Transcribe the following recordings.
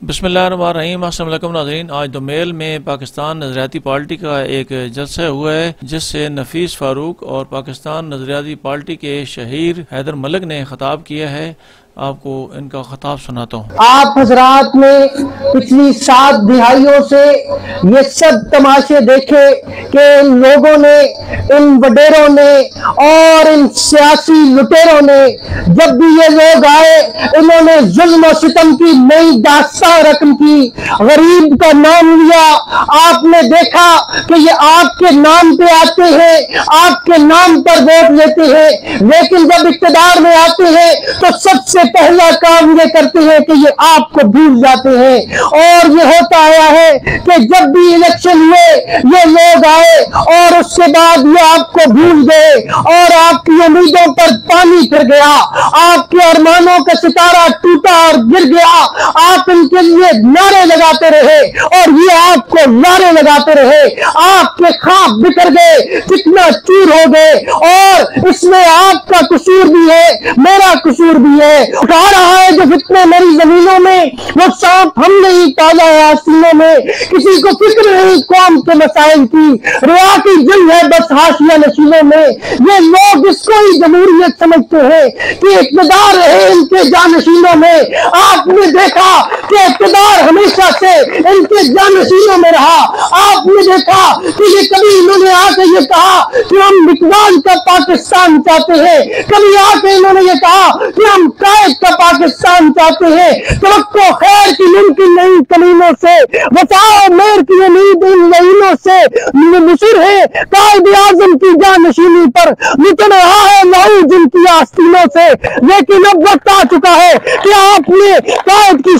बिस्मिल्लाहिर्रहमानिर्रहीम। अस्सलाम वालेकुम नाज़रीन। आज दोमेल में पाकिस्तान नज़रियाती पार्टी का एक जलसा हुआ है जिससे नफीस फारूक और पाकिस्तान नज़रियाती पार्टी के शहीर हैदर मलिक ने खिताब किया है। आपको इनका खिताब सुनाता हूँ। आप हजरात ने पिछली 7 दिहाइयों से ये सब तमाशे देखे कि इन लोगों ने, इन वडेरों ने और इन सियासी लुटेरों ने जब भी ये लोग आए इन्होंने जुल्म और सितम की नई दास्तां रकम की, गरीब का नाम लिया। आपने देखा कि ये आपके नाम पे आते हैं, आपके नाम पर वोट लेते हैं, लेकिन जब इक़्तिदार में आते हैं तो सबसे पहला काम ये करते हैं कि ये आपको भूल जाते हैं। और ये होता आया है कि जब भी इलेक्शन हुए ये लोग आए और उसके बाद ये आपको भूल गए और आपकी उम्मीदों पर पानी फिर गया, आपके अरमानों का सितारा टूटा और गिर गया। आप इनके लिए नारे लगाते रहे और ये आपको नारे लगाते रहे, आपके ख्वाब बिखर गए, कितना चूर हो गए। और इसमें आपका कसूर भी है, मेरा कसूर भी है। कहा रहा है जो फितने मेरी जमीनों में वो सांप हमने ही पाला है आसीनों में। किसी को फिक्र नहीं कौम के मसाइल की, रिया की जंग है बस हाशिया नशीनों में। ये लोग इसको ही जमहूरियत समझते हैं कि इक़्तिदार है इनके जानशीनों में। आपने देखा कि इक़्तिदार हमेशा से इनके जानशीनों में रहा। आपने देखा कि ये कभी इन्होंने आके ये कहा कि हम इक़बाल का पाकिस्तान चाहते हैं, कभी आके इन्होंने ये कहा कि हम कायद का पाकिस्तान चाहते हैं। तवक्को खैर की मुमकिन नहीं कमीनों से, वफा मेर की उम्मीद इन लहीनों से। मुसर है कायद आज़म की जानशीनी पर, निकल रहा है लहू जिनकी आस्तीनों से। लेकिन अब वक्त आ चुका है कि आपने कायद की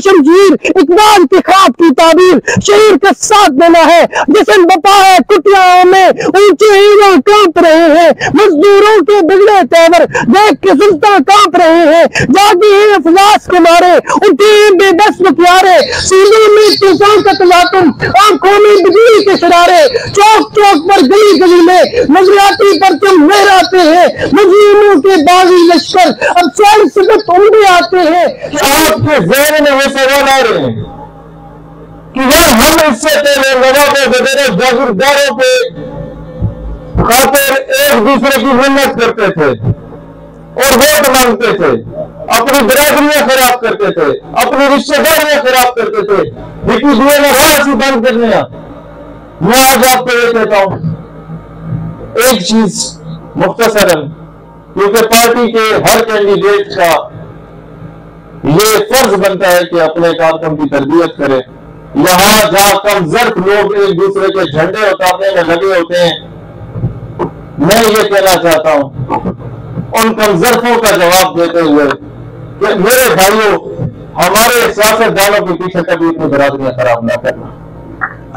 शमशीर इक़बाल के ख्वाब की ताबीर शहीर का साथ देना है। जिसम बपा है कुटियाओं में ऊंचे हीरो कांप रहे हैं, मजदूरों के बिगड़े तेवर देख के सुल्तान कांप रहे हैं। जागी है अफलास के मारे उठे बेबस मुखियारे, सीनों में तूफान का तलातुम, आंखों में बिजली के शरारे। चौक चौक पर गली गली में नजरियाती परचम लहराते हैं, मजलूमों के बागी लश्कर अब सैर सदत उमड़े आते हैं। आपके ज़हन में वो सवाल आ रहे हैं कि यार हम इससे पहले नवाबों वगैरह जागीरदारों के खातिर एक दूसरे की मिन्नत करते थे और वोट मांगते थे, अपनी बिरादरियां खराब करते थे, अपनी रिश्तेदारियां खराब करते थे, लेकिन दुए में राशि बंद करने। मैं आज आपको ये कहता हूं एक चीज मुख्तसरन, क्योंकि पार्टी के हर कैंडिडेट का ये फर्ज बनता है कि अपने कारकुन की तरबियत करे। यहां जहां कमजोर लोग एक दूसरे के झंडे उतारने में लगे होते हैं, मैं ये कहना चाहता हूं उन कमजोरों का जवाब देते हुए कि मेरे भाइयों, हमारे सियासतदानों के पीछे कभी अपनी बिरादरियां खराब ना करना,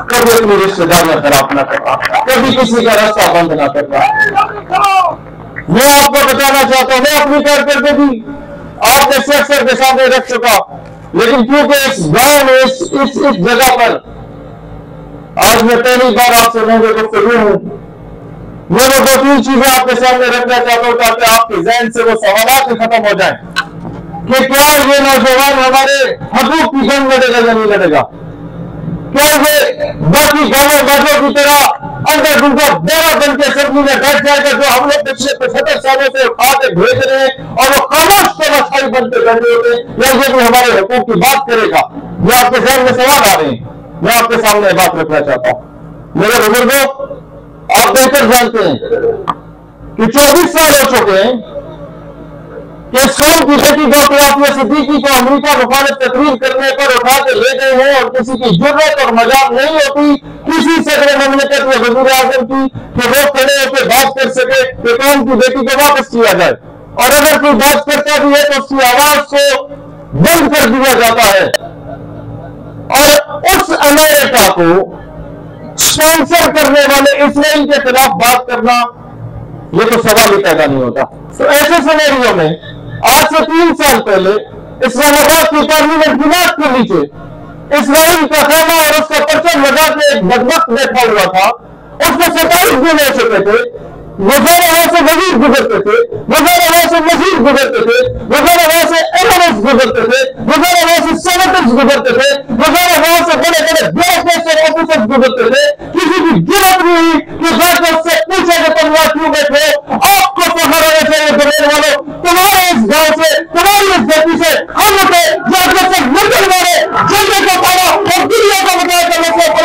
कभी अपनी रिश्तेदारियां खराब ना करना, कभी किसी का रास्ता बंद ना करना। मैं आपको बताना चाहता हूं, मैं अपनी कारकर्दगी आपके सियासत के सामने रख चुका, लेकिन क्योंकि इस गांव में इस जगह पर आज मैं पहली बार आपसे मिलने गुफ्तगू हूं, मैं वो 2-3 चीजें आपके सामने रखना चाहता हूं ताकि आपके जहन से वो सवाल खत्म हो जाए कि क्या ये नौजवान हमारे हकूक की जंग लड़ेगा या नहीं लड़ेगा। क्या ये बाकी गांवों बाजों की तरह अंदर दूसरा बेरा बन के असेंबली में बैठ जाएगा जो हम लोग पिछले 75 सालों से उठा के भेज रहे हैं और वो खामोश तमाशाई बन के बैठे होते हैं, या ये भी हमारे हकूक की बात करेगा। ये आपके जहन में सवाल आ रहे हैं, मैं आपके सामने बात रखना चाहता हूं। मेरे बुजुर्गों, आप बेहतर जानते हैं कि 24 साल हो चुके हैं कि इस कौम की बेटी डॉक्टर आसिया सिद्दीकी को अमेरिका मुखालिफ तकरीर करने पर उठा के ले गए हैं और किसी की जुर्रत और मजाक नहीं होती किसी सदर ममलिकत या वज़ीर आज़म की कि वो खड़े होकर बात कर सके कि कौम की बेटी को वापस किया जाए, और अगर कोई बात करता भी है तो उसकी आवाज को बंद कर दिया जाता है। और उस अमेरिका को स्पॉन्सर करने वाले इसराइल के खिलाफ बात करना, ये तो सवाल ही पैदा नहीं होता। तो ऐसे सिनेरियो में आज से 3 साल पहले इस्लामाबाद की पार्लियामेंट मीनार के नीचे इसराइल का खाना और उसका परचम लगा के एक बदबख्त बैठा हुआ था, उसको 27 दिन हो चुके थे, वहाँ से वजीर गुजरते थे, वहाँ से मजीद गुजरते थे, वहाँ से एमएनएस गुजरते थे, वहाँ से शख्स गुजरते थे, वगैरह गांव से बड़े बड़े ब्लॉक ऑफिसर्स गुजरते थे, किसी की जरूरत नहीं हुई कि जाकर उससे पूछे कि तुम यहाँ क्यों बैठे हो, आपको फखर होना चाहिए बरेली वालों, तुम्हारे इस गांव से, तुम्हारी इस धरती से हम उठे जाकर से निकल मारे, जल्दी को पाना और दुनिया को बताया कि लोगों को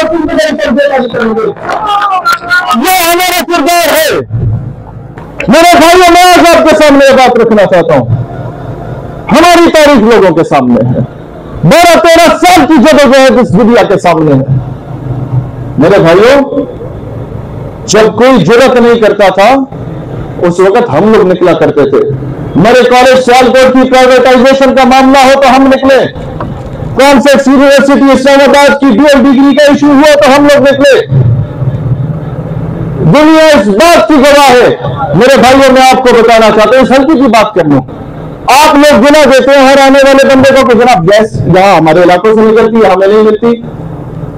ये हमारा किरदार है। मेरे भाइयों, मैं आज आपके सामने ये बात रखना चाहता हूं, हमारी तारीख लोगों के सामने है, 12-13 साल की जदोजहद इस दुनिया के सामने है। मेरे भाइयों, जब कोई जुर्रत नहीं करता था उस वक्त हम लोग निकला करते थे। मेरे कॉलेज सियालकोट की प्राइवेटाइजेशन का मामला हो तो हम निकले, कॉन्सेप्ट यूनिवर्सिटी इस्लामाबाद की डुअल डिग्री का इशू हुआ तो हम लोग निकले। दुनिया इस बात की गवाह है। मेरे भाइयों, मैं आपको बताना चाहता हूं, हल्की की बात कर लूं, आप लोग गिना देते हैं हर आने वाले बंदे को कि जनाब गैस यहां हमारे इलाकों से निकलती है, हमें नहीं मिलती।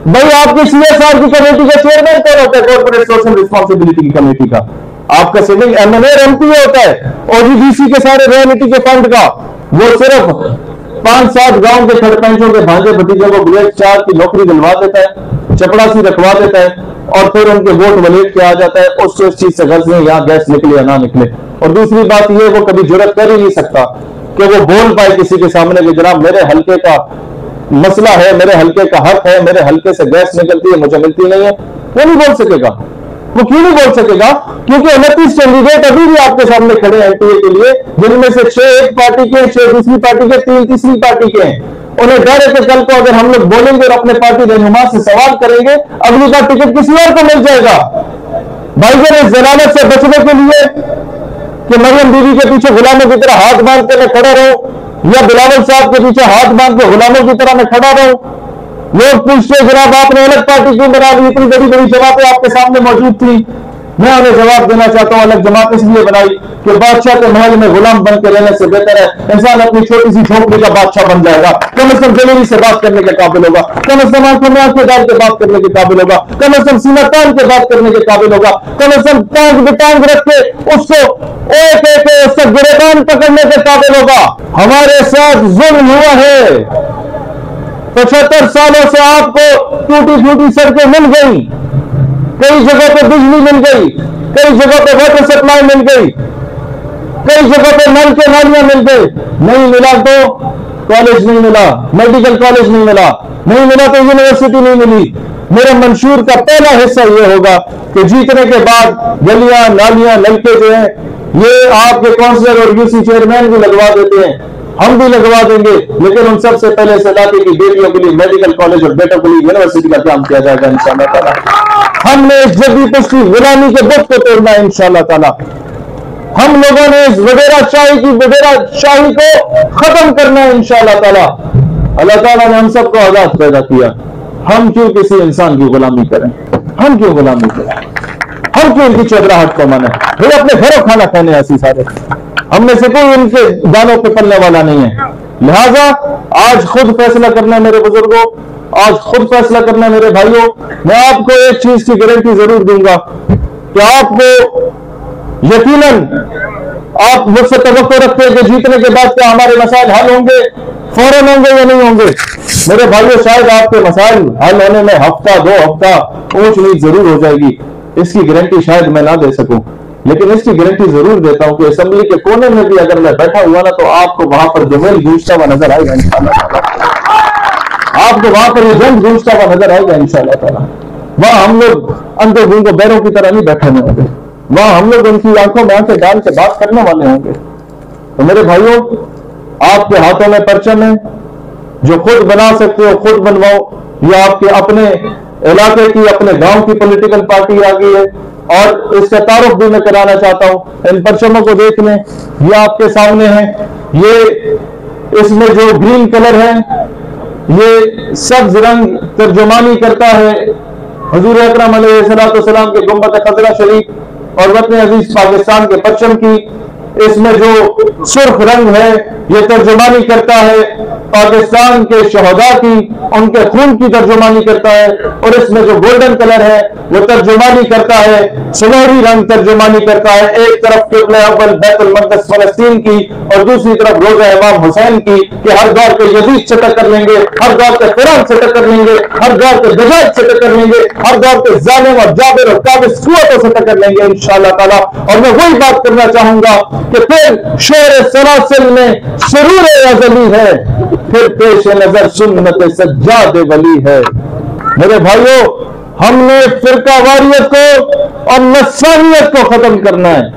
भाई, आपकी CSR की कमेटी का चेयरमैन कौन होता है? कॉर्पोरेट सोशल रिस्पॉन्सिबिलिटी की कमेटी का आपका सिटिंग MLA MP होता है। OGDC के सारे रॉयल्टी के फंड का वो सिर्फ 5-7 गांव के सरपंचों के भांजे भतीजों को ग्रेड 4 की नौकरी दिलवा देता है, चपड़ासी रखवा देता है और फिर उनके वोट वलेट के आ जाता है। उससे इस चीज से गर्ज नहीं यहाँ गैस निकले या ना निकले। और दूसरी बात ये, वो कभी जुर्रत कर ही नहीं सकता कि वो बोल पाए किसी के सामने कि जनाब मेरे हल्के का मसला है, मेरे हल्के का हक है, मेरे हल्के से गैस निकलती है, मुझे मिलती नहीं है। वो नहीं बोल सकेगा। वो क्यों नहीं बोल सकेगा? क्योंकि 29 कैंडिडेट अभी भी आपके सामने खड़े हैं NTA के लिए, जिनमें से 6 एक पार्टी के, 6 दूसरी पार्टी के, 3 तीसरी पार्टी के हैं। उन्हें डर है कि कल को अगर हम लोग बोलेंगे और अपने पार्टी रहनुमा से सवाल करेंगे, अगली बार टिकट किसी और को मिल जाएगा। भाईजान, इस जलालत से बचने के लिए कि मरियम बीवी के पीछे गुलामों की तरह हाथ बांध के मैं खड़ा रहूं या बिलावल साहब के पीछे हाथ बांध के गुलामों की तरह मैं खड़ा रहूं? लोग पूछते जनाब आपने अलग पार्टी क्यों बना दी, इतनी बड़ी बड़ी जमातें आपके सामने मौजूद थी। मैं उन्हें जवाब देना चाहता हूं, अलग जमात इसलिए बनाई कि बादशाह के महल में गुलाम बन के रहने से बेहतर है इंसान अपनी छोटी सी झोंपड़ी का बादशाह बन जाएगा। कम से कम जमीनी से बात करने के काबिल होगा, कम से कम आंखों में आंखें डाल के बात करने के काबिल होगा, कम से कम सीना तान के बात करने के काबिल होगा, कम से कम टांग बिटांग रख के उसको एक एक उसका गिरेबान पकड़ने के काबिल होगा। हमारे साथ जुल्म हुआ है। 75 सालों से आपको टूटी फूटी सड़कें मिल गई, कई जगह पे बिजली मिल गई, कई जगह पे वाटर सप्लाई मिल गई, कई जगह पे नल के नालियां मिल गए। नहीं मिला तो कॉलेज नहीं मिला, मेडिकल कॉलेज नहीं मिला, नहीं मिला तो यूनिवर्सिटी नहीं मिली। मेरे मंशूर का पहला हिस्सा यह होगा कि जीतने के बाद गलियां नालियां नलके जो हैं ये आपके काउंसलर और UC चेयरमैन भी लगवा देते हैं, हम भी लगवा देंगे, लेकिन उन सबसे पहले इस इलाके की बेटियों के लिए मेडिकल कॉलेज और बेटों के लिए यूनिवर्सिटी का काम किया जाएगा इंशाअल्लाह ताला। हमने इस जबरी पुश्ती गुलामी के बुत को तोड़ना है इंशाअल्लाह ताला। हम लोगों ने इस वडेरा शाही को खत्म करना है इंशाअल्लाह ताला। अल्लाह ताला ने हम सबको आजाद पैदा किया, हम क्यों किसी इंसान की गुलामी करें? हम क्यों गुलामी करें? हम क्यों इनकी चौधराहट को माने? भाई अपने घरों खाना खाने ऐसी सारे, हमने से कोई इनके दानों पे पलने वाला नहीं है। लिहाजा आज खुद फैसला करना है मेरे बुजुर्गों, आज खुद फैसला करना है मेरे भाइयों। मैं आपको एक चीज की गारंटी जरूर दूंगा कि आपको यकीनन आप मुझसे तवक्को रखते हैं कि जीतने के बाद क्या हमारे मसाइल हल होंगे, फौरन होंगे या नहीं होंगे? मेरे भाइयों, शायद आपके मसाइल हल होने में हफ्ता 2 हफ्ता ऊंच नीच जरूर हो जाएगी, इसकी गारंटी शायद मैं ना दे सकूं, लेकिन इसकी गारंटी जरूर देता हूं कि असेंबली के कोने में भी अगर मैं बैठा हुआ ना तो आपको वहां पर जुमेल गूंजता हुआ नजर आएगा इंशाअल्लाह। आपको वहां पर ये जंग गूंजता हुआ नजर आएगा इंशाअल्लाह ताला। वहां हम लोग अंधे गूंगे बैरों की तरह नहीं बैठे होंगे, वहां हम लोग उनकी आंखों में आंखें डाल के बात करने वाले होंगे। तो मेरे भाइयों, आपके हाथों में परचम है, जो खुद बना सकते हो खुद बनवाओ, या आपके अपने इलाके की अपने गांव की पॉलिटिकल पार्टी आ गई है और इसका तारुफ भी मैं कराना चाहता हूं। इन परचमों को देख लें, ये आपके सामने है, ये इसमें जो ग्रीन कलर है ये सब्ज रंग तर्जुमानी करता है हुजूर अकरम अलैहिस्सलाम के गुंबद खजरा शरीफ और वतन अजीज पाकिस्तान के परचम की। इसमें जो सुर्ख रंग है ये तर्जुमानी करता है पाकिस्तान के शहदा की, उनके खून की तर्जुमानी करता है, और इसमें जो गोल्डन कलर है वो तर्जुमानी करता है, सुनहरी रंग तर्जुमानी करता है, एक तरफ क़िबला अव्वल बैतुल मक़दस फ़लस्तीन की और दूसरी तरफ रोज़ा इमाम हुसैन की, कि हर दौर के यजीद से टक्कर लेंगे, हर दौर के फ़िरौन से टक्कर लेंगे, हर दौर के दजाज से टक्कर लेंगे, हर दौर के ज़ालिम और जाबिर और काबिज़ कुव्वतों से टक्कर लेंगे इंशाअल्लाह ताला। और मैं वही बात करना चाहूंगा कि फिर शेर सलासिल में सुरूर अज़ली है, फिर पेश नजर सुन्नत सज्जाद वली है। मेरे भाइयों, हमने फिरकावारियत को और नस्वानियत को खत्म करना है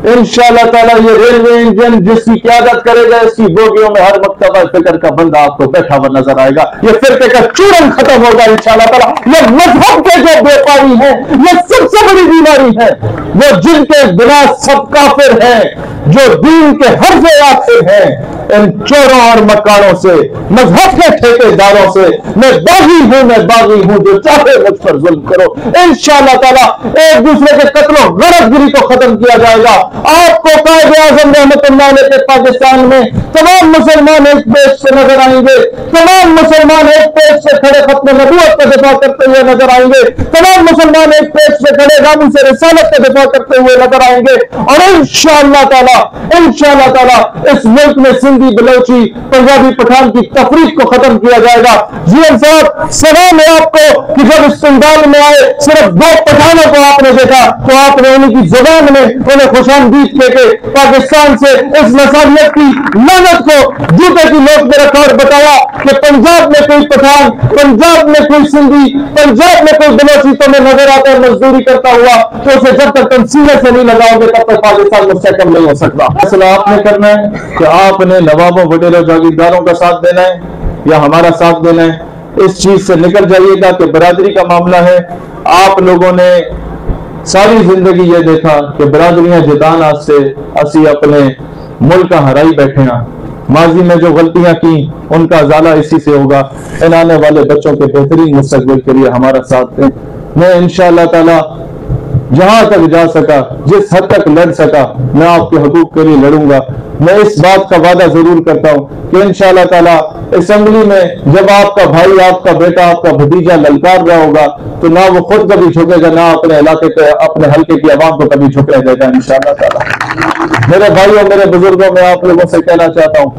इंशाअल्लाह ताला। ये रेलवे इंजन जिसकी क़यादत करेगा, इसकी बोगियों में हर मकतबा फिक्र का बंदा आपको बैठा हुआ नजर आएगा। ये फिरके का चूरन खत्म होगा इंशाअल्लाह ताला। ये मजहब के जो व्यापारी हैं, ये सबसे बड़ी बीमारी है, वो जिनके बिना सब काफिर हैं, जो दीन के हर्फ़े आखिर हैं। इन चोरों और मकानों से, मजहब के ठेकेदारों से मैं बागी हूं, जो चाहे मुझ पर जुल्म करो। इंशाअल्लाह ताला एक दूसरे के कत्ल और गरजगिरी को खत्म किया जाएगा। आपको कायद-ए-आज़म रहमतुल्लाह अलैह के पाकिस्तान में तमाम मुसलमान एक पेज से नजर आएंगे, तमाम मुसलमान एक पेज से खड़े खत्म नबूवत का दिफा करते हुए नजर आएंगे, तमाम मुसलमान एक पेज से खड़े नामूस रिसालत का दिफा करते हुए नजर आएंगे। और इंशाअल्लाह ताला इस मुल्क में सिंधी, बलोची, पंजाबी, पठान की तफरीक को खत्म किया जाएगा। जीएम साहब, सलाम है आपको कि जब इस संदाल में आए सिर्फ 2 पठानों को आपने देखा, तो आपने उनकी जुबान में उन्हें खुशामदीद कहके पाकिस्तान से इस नस्लियत की लानत को जूते की नोक में रखा और बताया कि पंजाब में कोई पठान, पंजाब में कोई सिंधी, पंजाब में कोई बलोची तुम्हें नजर आता है मजदूरी करता हुआ, तो उसे जब तक तुम सीने से नहीं लगाओगे तब तक पाकिस्तान मुस्तहकम नहीं हो सकता। फैसला आपने करना है कि आपने नवाबों, वडेरों, जागीरदारों का साथ देना है या हमारा साथ देना है। इस चीज से निकल जाइएगा कि बरादरी का मामला है। आप लोगों ने सारी जिंदगी ये देखा कि बरादरियां जितान आज से असी अपने मुल्क का हराई बैठे हैं। माजी में जो गलतियां की उनका अजाला इसी से होगा। इन आने वाले बच्चों के बेहतरीन मुस्तकबिल के लिए हमारा साथ दें। मैं इंशाअल्लाह ताला जहां तक जा सका, जिस हद तक लड़ सका, मैं आपके हकूक के लिए लड़ूंगा। मैं इस बात का वादा जरूर करता हूं कि इंशाअल्लाह ताला असेंबली में जब आपका भाई, आपका बेटा, आपका भतीजा ललकार रहा होगा, तो ना वो खुद कभी झुकेगा, ना अपने इलाके के, अपने हल्के की आवाम को कभी झुकने देगा इंशाअल्लाह ताला। मेरे भाइयों, मेरे बुजुर्गों, मैं आप लोगों से कहना चाहता हूं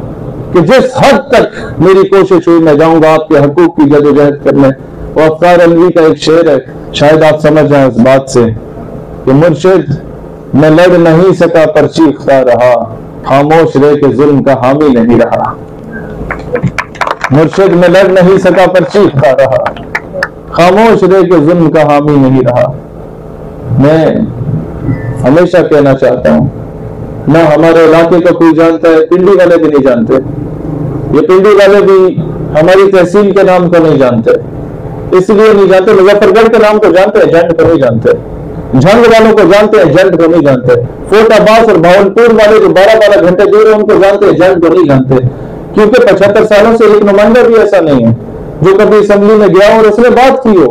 कि जिस हद तक मेरी कोशिश हुई, मैं जाऊंगा आपके हकूक की जदोजहद करने। और अफ्तार अलवी का एक शेर है, शायद आप समझ जाए इस बात से कि मुर्शिद मैं लड़ नहीं सका पर चीखता रहा, खामोश रह के जुल्म का हामी नहीं रहा। मुर्शिद मैं लड़ नहीं सका पर चीखता रहा, खामोश रह के जुल्म का हामी नहीं रहा। मैं हमेशा कहना चाहता हूं, ना हमारे इलाके का कोई जानता है, पिंडी वाले भी नहीं जानते। ये पिंडी वाले भी हमारी तहसील के नाम को नहीं जानते, इसलिए नहीं जानते। मुजफ्फरगढ़ के नाम को जानते हैं, जंड को नहीं जानते। झंग वालों को जानते हैं, जंड को नहीं जानते। फोर्ट अब्बास और भावलपुर वाले जो 12-12 घंटे दूर है उनको जानते हैं, जंड को नहीं जानते। क्योंकि 75 सालों से एक नुमाइंदा भी ऐसा नहीं है जो कभी असेंबली में गया और उसने बात की हो।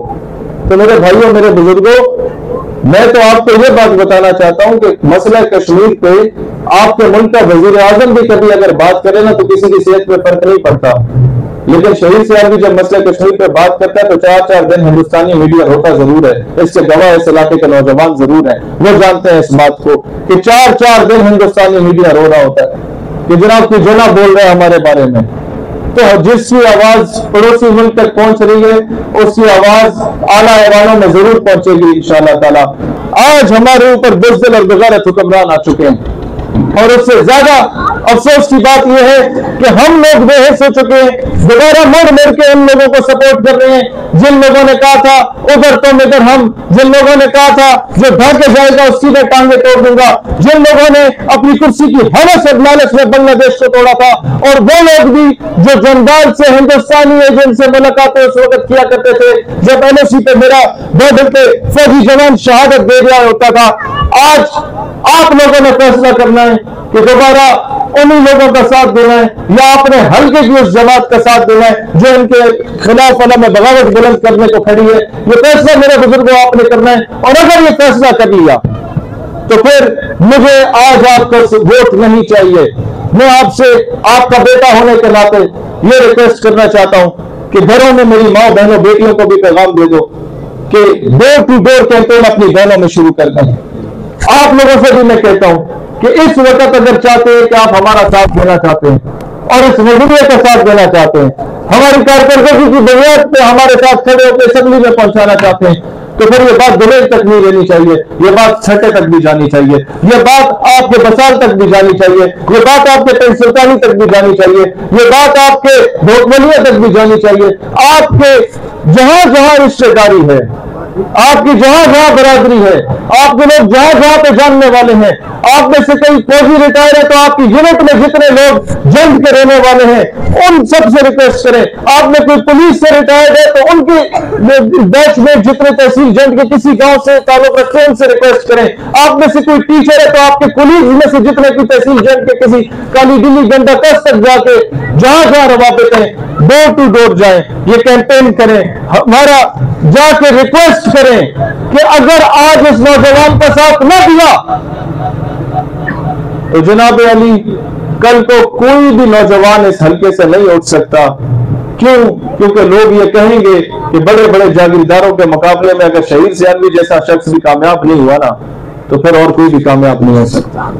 तो मेरे भाइयों, मेरे बुजुर्गों, मैं तो आपको ये बात बताना चाहता हूं कि मसला कश्मीर पे आपके मुल्क का वजीर आजम भी कभी अगर बात करे ना, तो किसी की सेहत में फर्क नहीं पड़ता। लेकिन शहीद साहब भी जब मसला कश्मीर पे बात करता है तो 4-4 दिन हिंदुस्तानी मीडिया रोता जरूर है। इससे गवाह इस इलाके के नौजवान जरूर हैं, वो जानते हैं इस बात को कि 4-4 दिन हिंदुस्तानी मीडिया रो रहा होता है कि जनाब की जना बोल रहे हैं हमारे बारे में। तो जिसकी आवाज पड़ोसी मुल्क तक पहुंच रही है, उसकी आवाज आला ऐवानों में जरूर पहुंचेगी इंशाअल्लाह ताला। आज हमारे ऊपर बुज़दिल और बेगैरत हुक्मरान आ चुके हैं, और उससे ज्यादा अफसोस की बात यह है कि हम लोग बेहस हो चुके हैं। दोबारा मुड़ के उन लोगों को सपोर्ट कर रहे हैं जिन लोगों ने कहा था उधर तुम इधर हम, जिन लोगों ने कहा था जो ढाके जाएगा उसकी मैं टांगे तोड़ दूंगा, जिन लोगों ने अपनी कुर्सी की हवस और लालच में बांग्लादेश को तोड़ा था, और वो लोग भी जो जंदाल से हिंदुस्तानी एजेंट से मुलाकातें उस वक्त किया करते थे जब LOC पे मेरा बॉर्डर पे फौजी जवान शहादत दे दिया होता था। आज आप लोगों ने फैसला करना है कि दोबारा उन्हीं लोगों का साथ देना है या अपने हल्के की उस जमात का साथ देना है जो इनके खिलाफ अलम में बगावत बुलंद करने को खड़ी है। ये फैसला मेरे बुजुर्गों आपने करना है, और अगर ये फैसला कर लिया तो फिर मुझे आज आपका वोट नहीं चाहिए, मैं आपसे आपका बेटा होने के नाते ये रिक्वेस्ट करना चाहता हूं कि घरों में मेरी माँ बहनों बेटियों को भी पैगाम दे दो कि डोर टू डोर कैंपेन अपनी बहनों में शुरू कर दें। आप लोगों से भी मैं कहता हूं कि इस वक्त अगर चाहते हैं कि आप हमारा साथ देना चाहते हैं और इस नजरिए का साथ देना चाहते हैं, हमारी कारकर्दगी की बुनियाद पे हमारे साथ खड़े होकर असेंबली में पहुंचाना चाहते हैं, तो फिर ये बात दिल्ली तक नहीं लेनी चाहिए, ये बात छठे तक भी जानी चाहिए, ये बात आपके बसाल तक भी जानी चाहिए, ये बात आपके पेंसिल्तानी तक भी जानी चाहिए, ये बात आपके भोटमलिया तक भी जानी चाहिए। आपके जहां जहां रिश्तेदारी है, आपकी जहां जहां बरादरी है, आपके लोग जहां जहां पे जानने वाले हैं, आप में से कोई फौजी रिटायर है तो आपकी यूनिट में जितने लोग जंग के रहने वाले हैं उन सबसे रिक्वेस्ट करें। आप में कोई पुलिस से रिटायर्ड है तो उनकी बैच में जितने तहसील जंग के किसी गांव से ताल्लुक रखते हैं उनसे रिक्वेस्ट करें। आप में से कोई टीचर है तो आपके कुलीग में से जितने की तहसील जंग के किसी काली दिल्ली गंडा कस तक जाके जहां जहां रवाबे करें, डोर टू डोर जाएं, ये कैंपेन करें, हमारा जाके रिक्वेस्ट करें कि अगर आज इस नौजवान का साथ न दिया तो जनाब अली कल को कोई भी नौजवान इस हल्के से नहीं उठ सकता। क्यों? क्योंकि लोग ये कहेंगे कि बड़े बड़े जागीरदारों के मुकाबले में अगर शहीद सियालवी जैसा शख्स भी कामयाब नहीं हुआ ना, तो फिर और कोई भी कामयाब नहीं हो सकता।